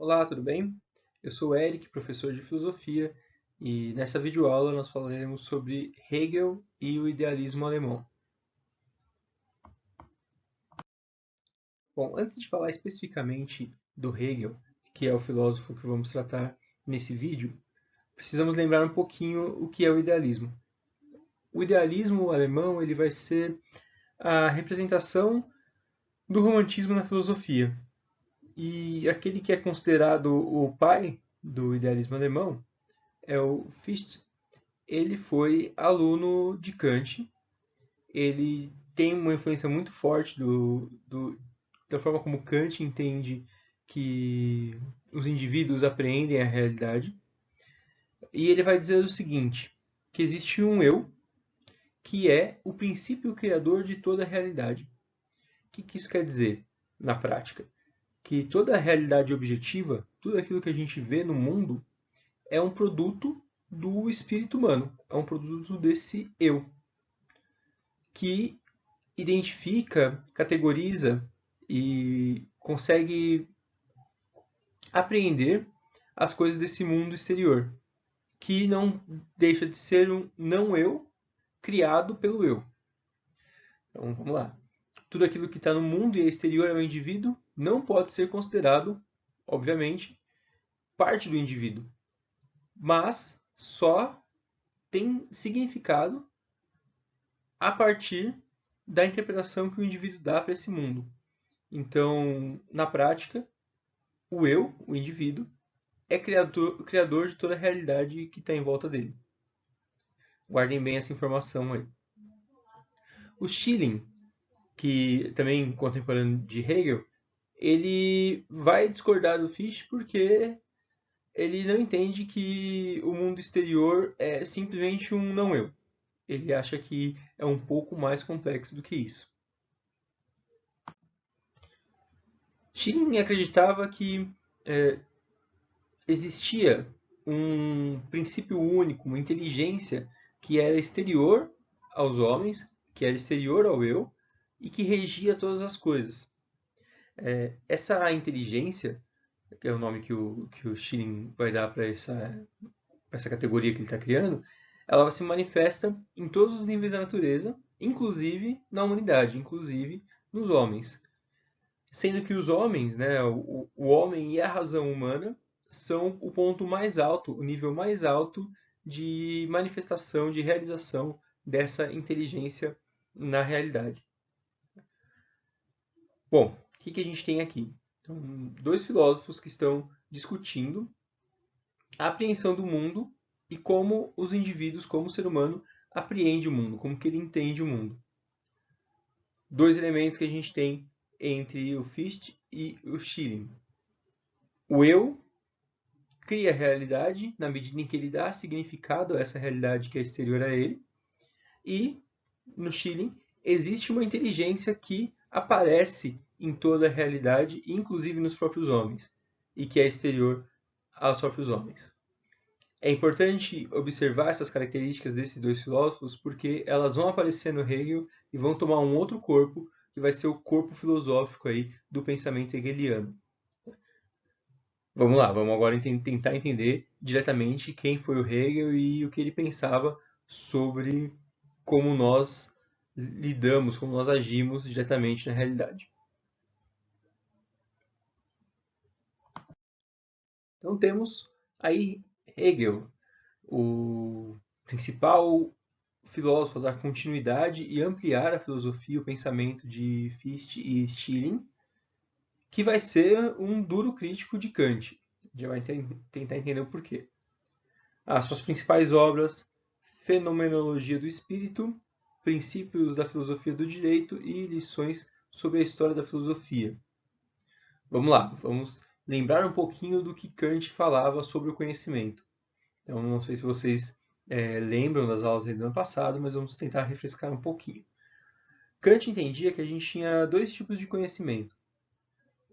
Olá, tudo bem? Eu sou o Eric, professor de filosofia, e nessa videoaula nós falaremos sobre Hegel e o idealismo alemão. Bom, antes de falar especificamente do Hegel, que é o filósofo que vamos tratar nesse vídeo, precisamos lembrar um pouquinho o que é o idealismo. O idealismo alemão ele vai ser a representação do romantismo na filosofia. E aquele que é considerado o pai do idealismo alemão é o Fichte. Ele foi aluno de Kant, ele tem uma influência muito forte da forma como Kant entende que os indivíduos apreendem a realidade, e ele vai dizer o seguinte, que existe um eu que é o princípio criador de toda a realidade. O que isso quer dizer na prática? Que toda a realidade objetiva, tudo aquilo que a gente vê no mundo, é um produto do espírito humano, é um produto desse eu, que identifica, categoriza e consegue apreender as coisas desse mundo exterior, que não deixa de ser um não eu criado pelo eu. Então vamos lá. Tudo aquilo que está no mundo e é exterior ao indivíduo não pode ser considerado, obviamente, parte do indivíduo, mas só tem significado a partir da interpretação que o indivíduo dá para esse mundo. Então, na prática, o eu, o indivíduo, é criador de toda a realidade que está em volta dele. Guardem bem essa informação aí. O Schelling, que também contemporâneo de Hegel, ele vai discordar do Fichte porque ele não entende que o mundo exterior é simplesmente um não eu. Ele acha que é um pouco mais complexo do que isso. Schelling acreditava que é, existia um princípio único, uma inteligência que era exterior aos homens, que era exterior ao eu e que regia todas as coisas. Essa inteligência, que é o nome que o Schilling vai dar para essa categoria que ele está criando, ela se manifesta em todos os níveis da natureza, inclusive na humanidade, inclusive nos homens. Sendo que os homens, né, o homem e a razão humana são o ponto mais alto, o nível mais alto de manifestação, de realização dessa inteligência na realidade. Bom, o que a gente tem aqui? Então, dois filósofos que estão discutindo a apreensão do mundo e como os indivíduos, como o ser humano, apreende o mundo, como que ele entende o mundo. Dois elementos que a gente tem entre o Fichte e o Schelling. O eu cria a realidade na medida em que ele dá significado a essa realidade que é exterior a ele. E, no Schilling, existe uma inteligência que aparece em toda a realidade, inclusive nos próprios homens, e que é exterior aos próprios homens. É importante observar essas características desses dois filósofos porque elas vão aparecer no Hegel e vão tomar um outro corpo, que vai ser o corpo filosófico aí do pensamento hegeliano. Vamos lá, vamos agora tentar entender diretamente quem foi o Hegel e o que ele pensava sobre como nós lidamos, como nós agimos diretamente na realidade. Então temos aí Hegel, o principal filósofo da continuidade e ampliar a filosofia, o pensamento de Fichte e Schelling, que vai ser um duro crítico de Kant. Já vai tentar entender o porquê. As suas principais obras, Fenomenologia do Espírito, Princípios da Filosofia do Direito e Lições sobre a História da Filosofia. Vamos lá, vamos lembrar um pouquinho do que Kant falava sobre o conhecimento. Então, não sei se vocês lembram das aulas do ano passado, mas vamos tentar refrescar um pouquinho. Kant entendia que a gente tinha dois tipos de conhecimento.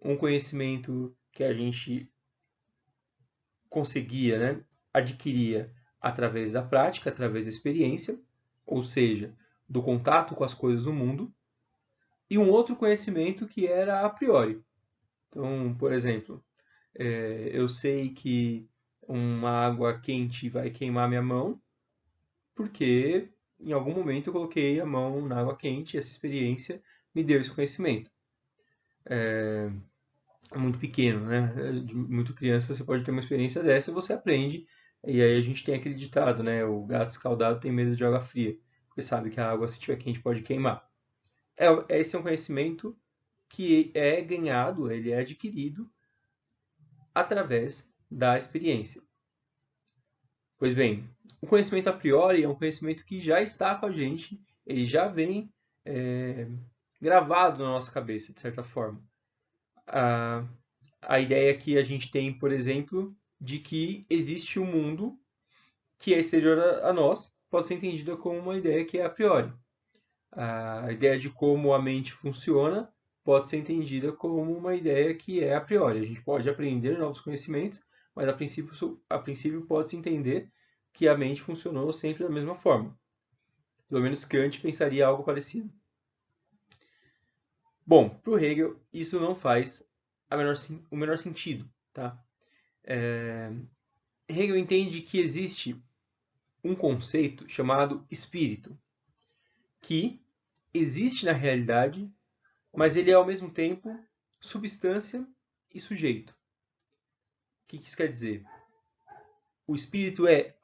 Um conhecimento que a gente conseguia, né, adquiria através da prática, através da experiência, ou seja, do contato com as coisas do mundo, e um outro conhecimento que era a priori. Então, por exemplo, Eu sei que uma água quente vai queimar minha mão, porque em algum momento eu coloquei a mão na água quente e essa experiência me deu esse conhecimento. É muito pequeno, né? Muito criança você pode ter uma experiência dessa e você aprende. E aí a gente tem aquele ditado, né? O gato escaldado tem medo de água fria, porque sabe que a água, se estiver quente, pode queimar. Esse é um conhecimento que é ganhado, ele é adquirido através da experiência. Pois bem, o conhecimento a priori é um conhecimento que já está com a gente, ele já vem é, gravado na nossa cabeça, de certa forma. A, a ideia que a gente tem, por exemplo, de que existe um mundo que é exterior a nós, pode ser entendida como uma ideia que é a priori. A ideia de como a mente funciona pode ser entendida como uma ideia que é a priori. A gente pode aprender novos conhecimentos, mas a princípio pode-se entender que a mente funcionou sempre da mesma forma. Pelo menos Kant pensaria algo parecido. Bom, para o Hegel, isso não faz o menor sentido. Tá? Hegel entende que existe um conceito chamado espírito, que existe na realidade, mas ele é ao mesmo tempo substância e sujeito. O que isso quer dizer? O espírito é,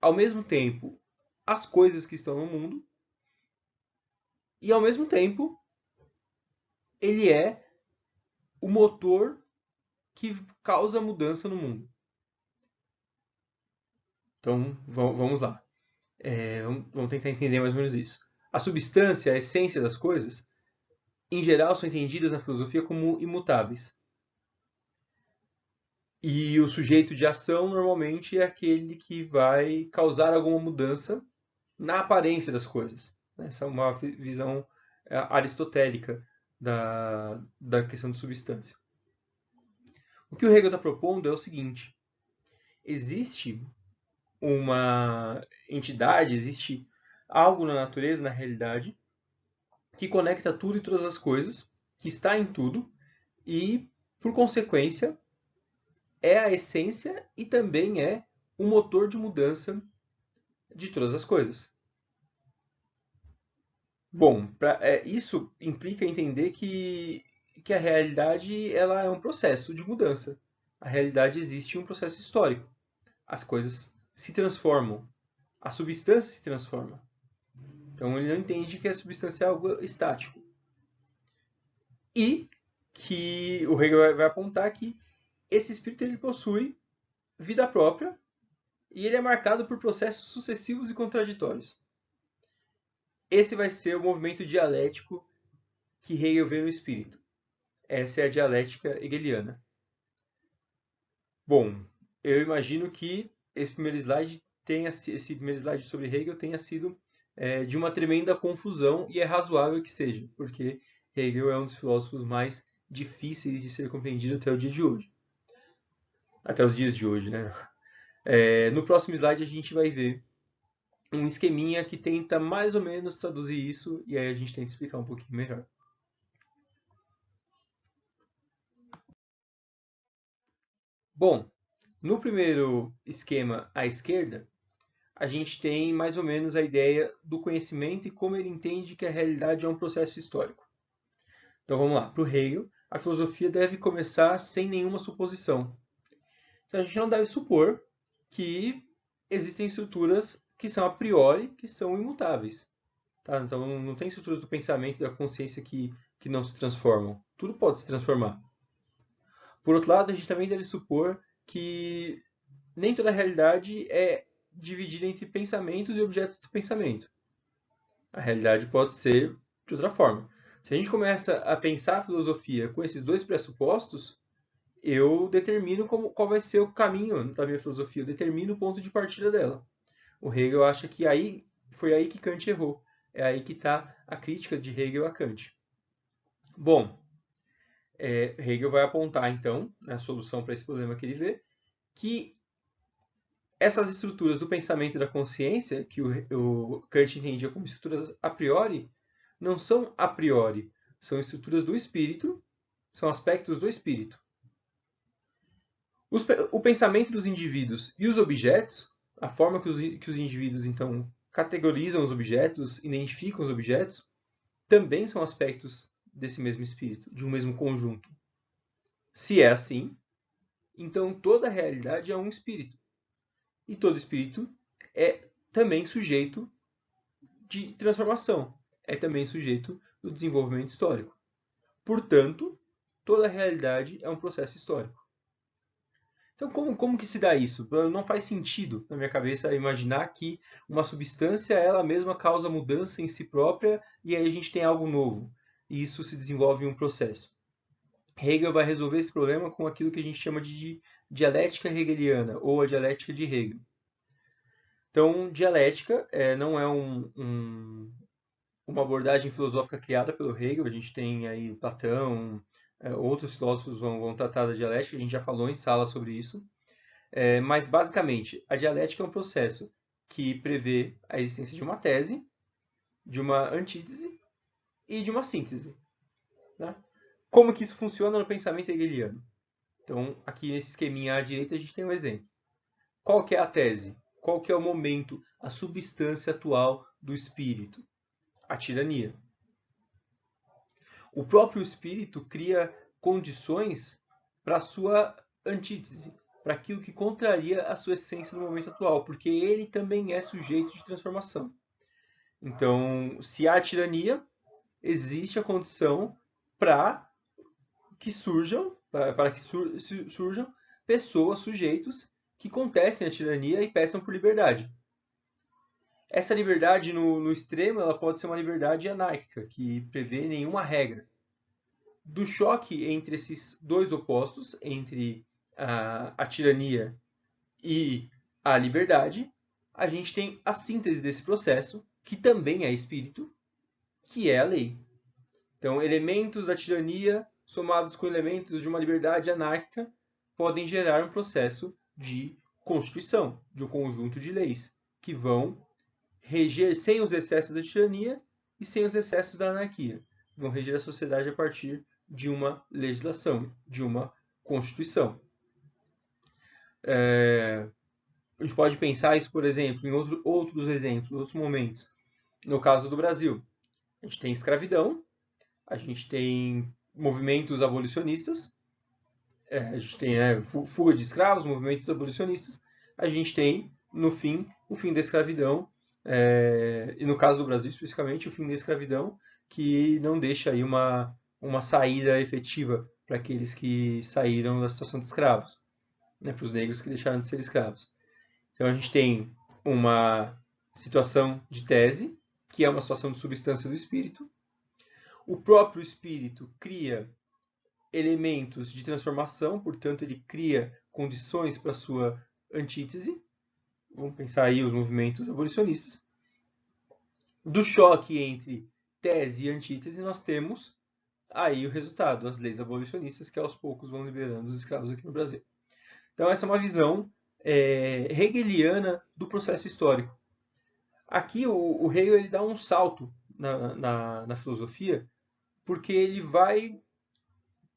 ao mesmo tempo, as coisas que estão no mundo e, ao mesmo tempo, ele é o motor que causa mudança no mundo. Então, vamos lá. Vamos tentar entender mais ou menos isso. A substância, a essência das coisas, em geral, são entendidas na filosofia como imutáveis. E o sujeito de ação, normalmente, é aquele que vai causar alguma mudança na aparência das coisas. Essa é uma visão aristotélica da questão de substância. O que o Hegel está propondo é o seguinte: existe uma entidade, existe algo na natureza, na realidade, que conecta tudo e todas as coisas, que está em tudo e, por consequência, é a essência e também é o motor de mudança de todas as coisas. Bom, isso implica entender que a realidade ela é um processo de mudança. A realidade existe um processo histórico. As coisas se transformam, a substância se transforma. Então ele não entende que a substância é algo estático. E que o Hegel vai apontar que esse espírito ele possui vida própria e ele é marcado por processos sucessivos e contraditórios. Esse vai ser o movimento dialético que Hegel vê no espírito. Essa é a dialética hegeliana. Bom, eu imagino que esse primeiro slide sobre Hegel tenha sido de uma tremenda confusão e é razoável que seja, porque Hegel é um dos filósofos mais difíceis de ser compreendido até o dia de hoje. Até os dias de hoje, né? No próximo slide a gente vai ver um esqueminha que tenta mais ou menos traduzir isso e aí a gente tenta explicar um pouquinho melhor. Bom, no primeiro esquema à esquerda, a gente tem mais ou menos a ideia do conhecimento e como ele entende que a realidade é um processo histórico. Então vamos lá, para o Hegel, a filosofia deve começar sem nenhuma suposição. Então a gente não deve supor que existem estruturas que são a priori, que são imutáveis. Tá? Então não tem estruturas do pensamento e da consciência que não se transformam. Tudo pode se transformar. Por outro lado, a gente também deve supor que nem toda a realidade é dividida entre pensamentos e objetos do pensamento. A realidade pode ser de outra forma. Se a gente começa a pensar a filosofia com esses dois pressupostos, eu determino qual vai ser o caminho da minha filosofia, eu determino o ponto de partida dela. O Hegel acha que foi aí que Kant errou. É aí que está a crítica de Hegel a Kant. Bom, Hegel vai apontar, então, na solução para esse problema que ele vê, que essas estruturas do pensamento e da consciência, que o Kant entendia como estruturas a priori, não são a priori, são estruturas do espírito, são aspectos do espírito. O pensamento dos indivíduos e os objetos, a forma que os indivíduos, então, categorizam os objetos, identificam os objetos, também são aspectos desse mesmo espírito, de um mesmo conjunto. Se é assim, então toda a realidade é um espírito. E todo espírito é também sujeito de transformação, é também sujeito do desenvolvimento histórico. Portanto, toda a realidade é um processo histórico. Então, como que se dá isso? Não faz sentido na minha cabeça imaginar que uma substância ela mesma causa mudança em si própria e aí a gente tem algo novo. E isso se desenvolve em um processo. Hegel vai resolver esse problema com aquilo que a gente chama de dialética hegeliana ou a dialética de Hegel. Então, dialética não é uma abordagem filosófica criada pelo Hegel. A gente tem aí Platão, outros filósofos vão tratar da dialética, a gente já falou em sala sobre isso. Mas, basicamente, a dialética é um processo que prevê a existência de uma tese, de uma antítese e de uma síntese. Né? Como que isso funciona no pensamento hegeliano? Então, aqui nesse esqueminha à direita, a gente tem um exemplo. Qual que é a tese? Qual que é o momento, a substância atual do espírito? A tirania. O próprio espírito cria condições para a sua antítese, para aquilo que contraria a sua essência no momento atual, porque ele também é sujeito de transformação. Então, se há tirania, existe a condição para que surjam, surjam pessoas, sujeitos que contestem a tirania e peçam por liberdade. Essa liberdade no extremo ela pode ser uma liberdade anárquica, que prevê nenhuma regra. Do choque entre esses dois opostos, entre a tirania e a liberdade, a gente tem a síntese desse processo, que também é espírito, que é a lei. Então, elementos da tirania somados com elementos de uma liberdade anárquica podem gerar um processo de constituição, de um conjunto de leis, que vão reger sem os excessos da tirania e sem os excessos da anarquia. Vão reger a sociedade a partir de uma legislação, de uma constituição. A gente pode pensar isso, por exemplo, em outros exemplos, outros momentos. No caso do Brasil, a gente tem escravidão, a gente tem movimentos abolicionistas, a gente tem fuga de escravos, movimentos abolicionistas, a gente tem, no fim, o fim da escravidão, e no caso do Brasil especificamente, o fim da escravidão, que não deixa aí uma saída efetiva para aqueles que saíram da situação de escravos, né, para os negros que deixaram de ser escravos. Então a gente tem uma situação de tese, que é uma situação de substância do espírito. O próprio espírito cria elementos de transformação, portanto ele cria condições para sua antítese. Vamos pensar aí os movimentos abolicionistas. Do choque entre tese e antítese, nós temos aí o resultado, as leis abolicionistas que aos poucos vão liberando os escravos aqui no Brasil. Então essa é uma visão hegeliana do processo histórico. Aqui o Hegel ele dá um salto na filosofia, porque ele vai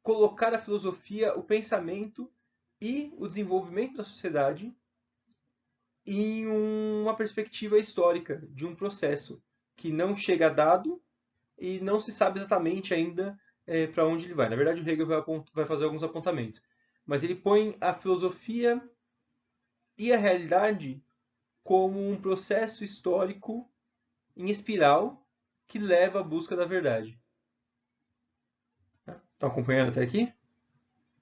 colocar a filosofia, o pensamento e o desenvolvimento da sociedade em uma perspectiva histórica de um processo que não chega dado e não se sabe exatamente ainda para onde ele vai. Na verdade, o Hegel vai fazer alguns apontamentos, mas ele põe a filosofia e a realidade como um processo histórico em espiral que leva à busca da verdade. Estão acompanhando até aqui?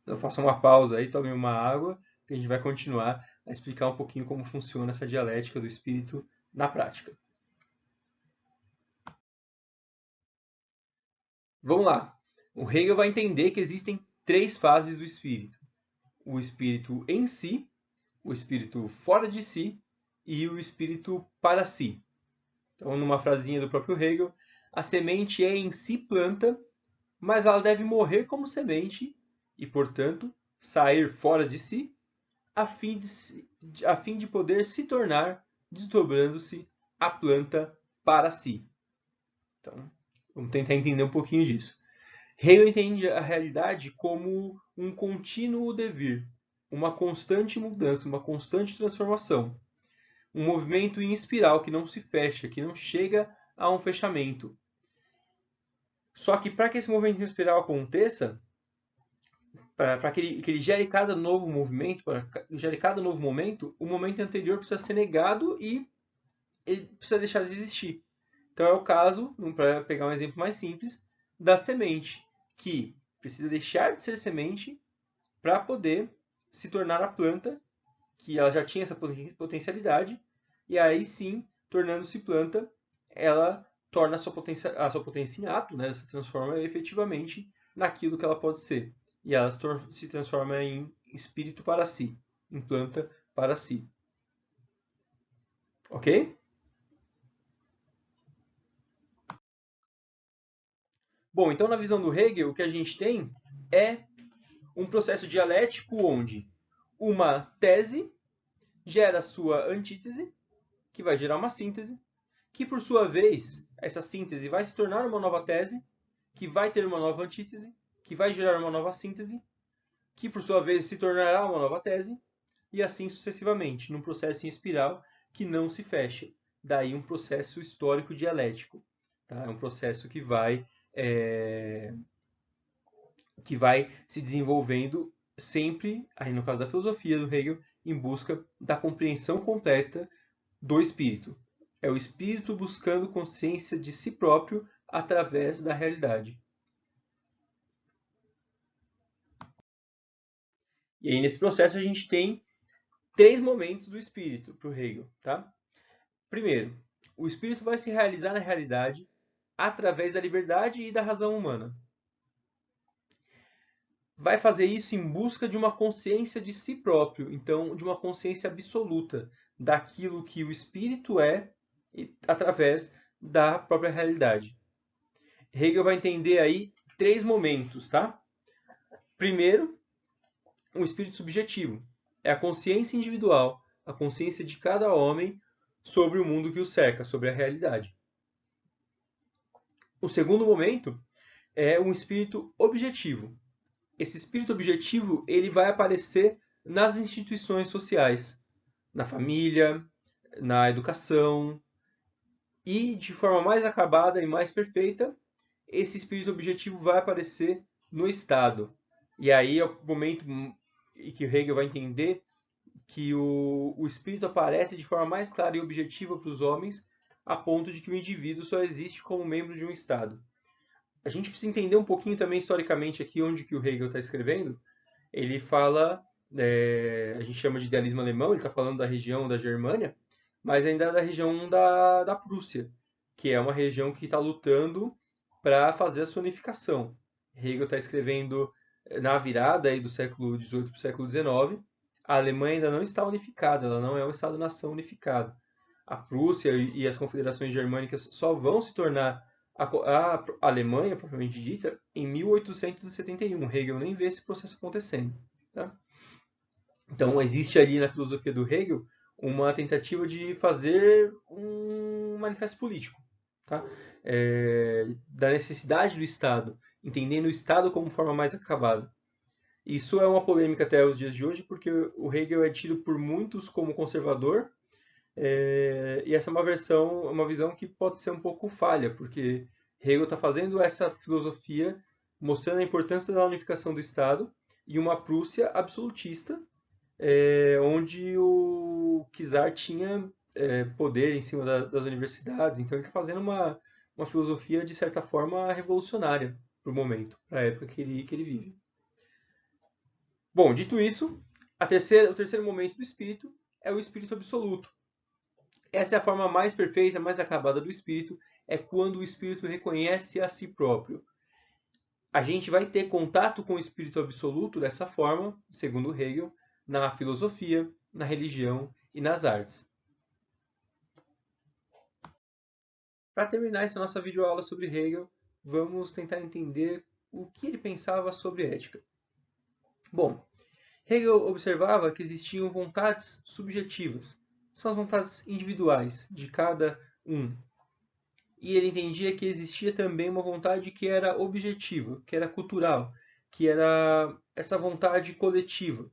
Eu faço uma pausa aí, tome uma água, que a gente vai continuar a explicar um pouquinho como funciona essa dialética do espírito na prática. Vamos lá. O Hegel vai entender que existem três fases do espírito: o espírito em si, o espírito fora de si e o espírito para si. Então, numa frasinha do próprio Hegel, a semente é em si planta, mas ela deve morrer como semente e, portanto, sair fora de si, a fim de poder se tornar, desdobrando-se, a planta para si. Então, vamos tentar entender um pouquinho disso. Hegel entende a realidade como um contínuo devir. uma constante mudança, uma constante transformação. Um movimento em espiral que não se fecha, que não chega a um fechamento. Só que para que esse movimento em espiral aconteça, para que ele gere cada novo movimento, para que gere cada novo momento, o momento anterior precisa ser negado e ele precisa deixar de existir. Então é o caso, para pegar um exemplo mais simples, da semente, que precisa deixar de ser semente para poder se tornar a planta, que ela já tinha essa potencialidade, e aí sim, tornando-se planta, ela torna a sua potência em ato, né? Ela se transforma efetivamente naquilo que ela pode ser. E ela se transforma em espírito para si, em planta para si. Ok? Bom, então na visão do Hegel, o que a gente tem é um processo dialético onde uma tese gera sua antítese, que vai gerar uma síntese, que por sua vez, essa síntese vai se tornar uma nova tese, que vai ter uma nova antítese, que vai gerar uma nova síntese, que por sua vez se tornará uma nova tese, e assim sucessivamente, num processo em espiral que não se fecha. Daí um processo histórico dialético. Tá? É um processo que vai se desenvolvendo sempre, aí no caso da filosofia do Hegel, em busca da compreensão completa do espírito. É o espírito buscando consciência de si próprio através da realidade. E aí, nesse processo, a gente tem 3 momentos do espírito para o Hegel. Tá? Primeiro, o espírito vai se realizar na realidade através da liberdade e da razão humana. Vai fazer isso em busca de uma consciência de si próprio, então de uma consciência absoluta daquilo que o espírito é através da própria realidade. Hegel vai entender aí 3 momentos, tá? Primeiro, o espírito subjetivo. É a consciência individual, a consciência de cada homem sobre o mundo que o cerca, sobre a realidade. O segundo momento é um espírito objetivo. Esse espírito objetivo ele vai aparecer nas instituições sociais, na família, na educação e, de forma mais acabada e mais perfeita, esse espírito objetivo vai aparecer no Estado. E aí é o momento em que Hegel vai entender que o espírito aparece de forma mais clara e objetiva para os homens, a ponto de que o indivíduo só existe como membro de um Estado. A gente precisa entender um pouquinho também historicamente aqui onde que o Hegel está escrevendo. Ele fala, a gente chama de idealismo alemão, ele está falando da região da Germânia, mas ainda é da região da Prússia, que é uma região que está lutando para fazer a sua unificação. Hegel está escrevendo na virada aí do século XVIII para o século XIX. A Alemanha ainda não está unificada, ela não é um Estado-nação unificado. A Prússia e as confederações germânicas só vão se tornar a Alemanha, propriamente dita, em 1871. Hegel nem vê esse processo acontecendo. Tá? Então, existe ali na filosofia do Hegel uma tentativa de fazer um manifesto político, tá? Da necessidade do Estado, entendendo o Estado como forma mais acabada. Isso é uma polêmica até os dias de hoje, porque o Hegel é tido por muitos como conservador, e essa é uma visão que pode ser um pouco falha, porque Hegel está fazendo essa filosofia mostrando a importância da unificação do Estado e uma Prússia absolutista, onde o czar tinha poder em cima das universidades. Então ele está fazendo uma filosofia, de certa forma, revolucionária para o momento, para a época que ele vive. Bom, dito isso, o terceiro momento do espírito é o espírito absoluto. Essa é a forma mais perfeita, mais acabada do espírito, é quando o espírito reconhece a si próprio. A gente vai ter contato com o espírito absoluto dessa forma, segundo Hegel, na filosofia, na religião e nas artes. Para terminar essa nossa videoaula sobre Hegel, vamos tentar entender o que ele pensava sobre ética. Bom, Hegel observava que existiam vontades subjetivas, são as vontades individuais de cada um. E ele entendia que existia também uma vontade que era objetiva, que era cultural, que era essa vontade coletiva.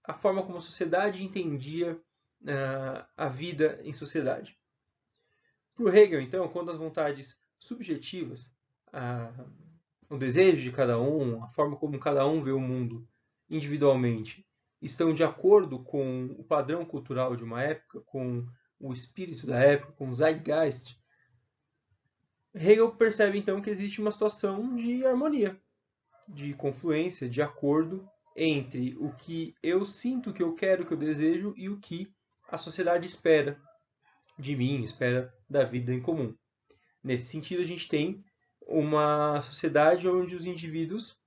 a forma como a sociedade entendia a vida em sociedade. Para o Hegel, então, quando as vontades subjetivas, o desejo de cada um, a forma como cada um vê o mundo individualmente, estão de acordo com o padrão cultural de uma época, com o espírito da época, com o zeitgeist, Hegel percebe então que existe uma situação de harmonia, de confluência, de acordo entre o que eu sinto, o que eu quero, o que eu desejo e o que a sociedade espera de mim, espera da vida em comum. Nesse sentido, a gente tem uma sociedade onde os indivíduos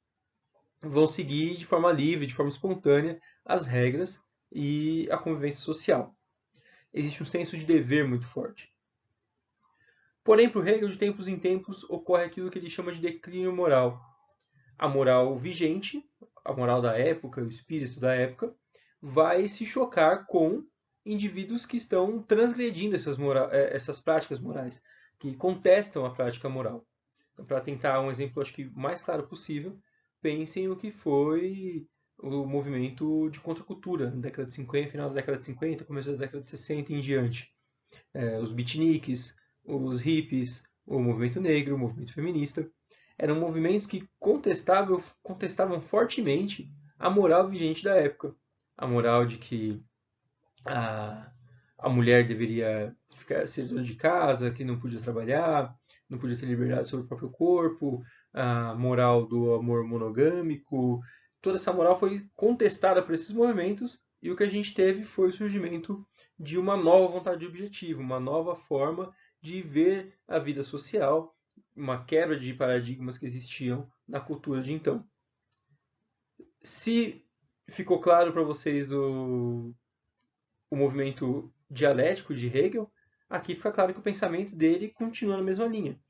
vão seguir de forma livre, de forma espontânea, as regras e a convivência social. Existe um senso de dever muito forte. Porém, para o Hegel, de tempos em tempos, ocorre aquilo que ele chama de declínio moral. A moral vigente, a moral da época, o espírito da época, vai se chocar com indivíduos que estão transgredindo essas práticas morais, que contestam a prática moral. Então, para tentar um exemplo, acho que mais claro possível, pensem no que foi o movimento de contracultura na década de 50, final da década de 50, começo da década de 60 e em diante. Os beatniks, os hippies, o movimento negro, o movimento feminista, eram movimentos que contestavam fortemente a moral vigente da época. A moral de que a mulher deveria ser dona de casa, que não podia trabalhar, não podia ter liberdade sobre o próprio corpo, a moral do amor monogâmico. Toda essa moral foi contestada por esses movimentos e o que a gente teve foi o surgimento de uma nova vontade objetiva, uma nova forma de ver a vida social, uma quebra de paradigmas que existiam na cultura de então. Se ficou claro para vocês o movimento dialético de Hegel, aqui fica claro que o pensamento dele continua na mesma linha.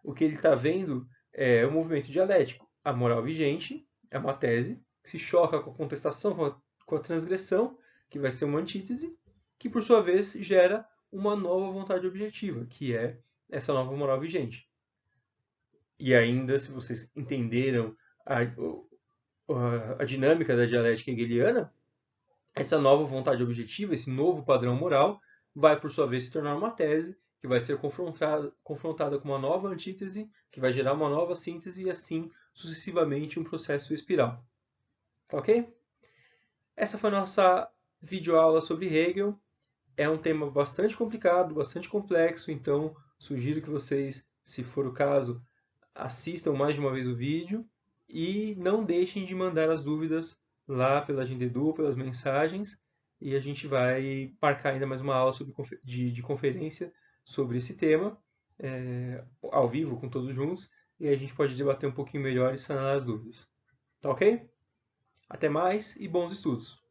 O que ele está vendo é o movimento dialético. A moral vigente é uma tese que se choca com a contestação, com a transgressão, que vai ser uma antítese, que por sua vez gera uma nova vontade objetiva, que é essa nova moral vigente. E ainda, se vocês entenderam a dinâmica da dialética hegeliana, essa nova vontade objetiva, esse novo padrão moral, vai por sua vez se tornar uma tese que vai ser confrontada com uma nova antítese, que vai gerar uma nova síntese e assim sucessivamente um processo espiral. Tá ok? Essa foi a nossa videoaula sobre Hegel. É um tema bastante complicado, bastante complexo, então sugiro que vocês, se for o caso, assistam mais de uma vez o vídeo e não deixem de mandar as dúvidas lá pela Agendedu, pelas mensagens, e a gente vai marcar ainda mais uma aula de conferência sobre esse tema, ao vivo, com todos juntos, e aí a gente pode debater um pouquinho melhor e sanar as dúvidas. Tá ok? Até mais e bons estudos!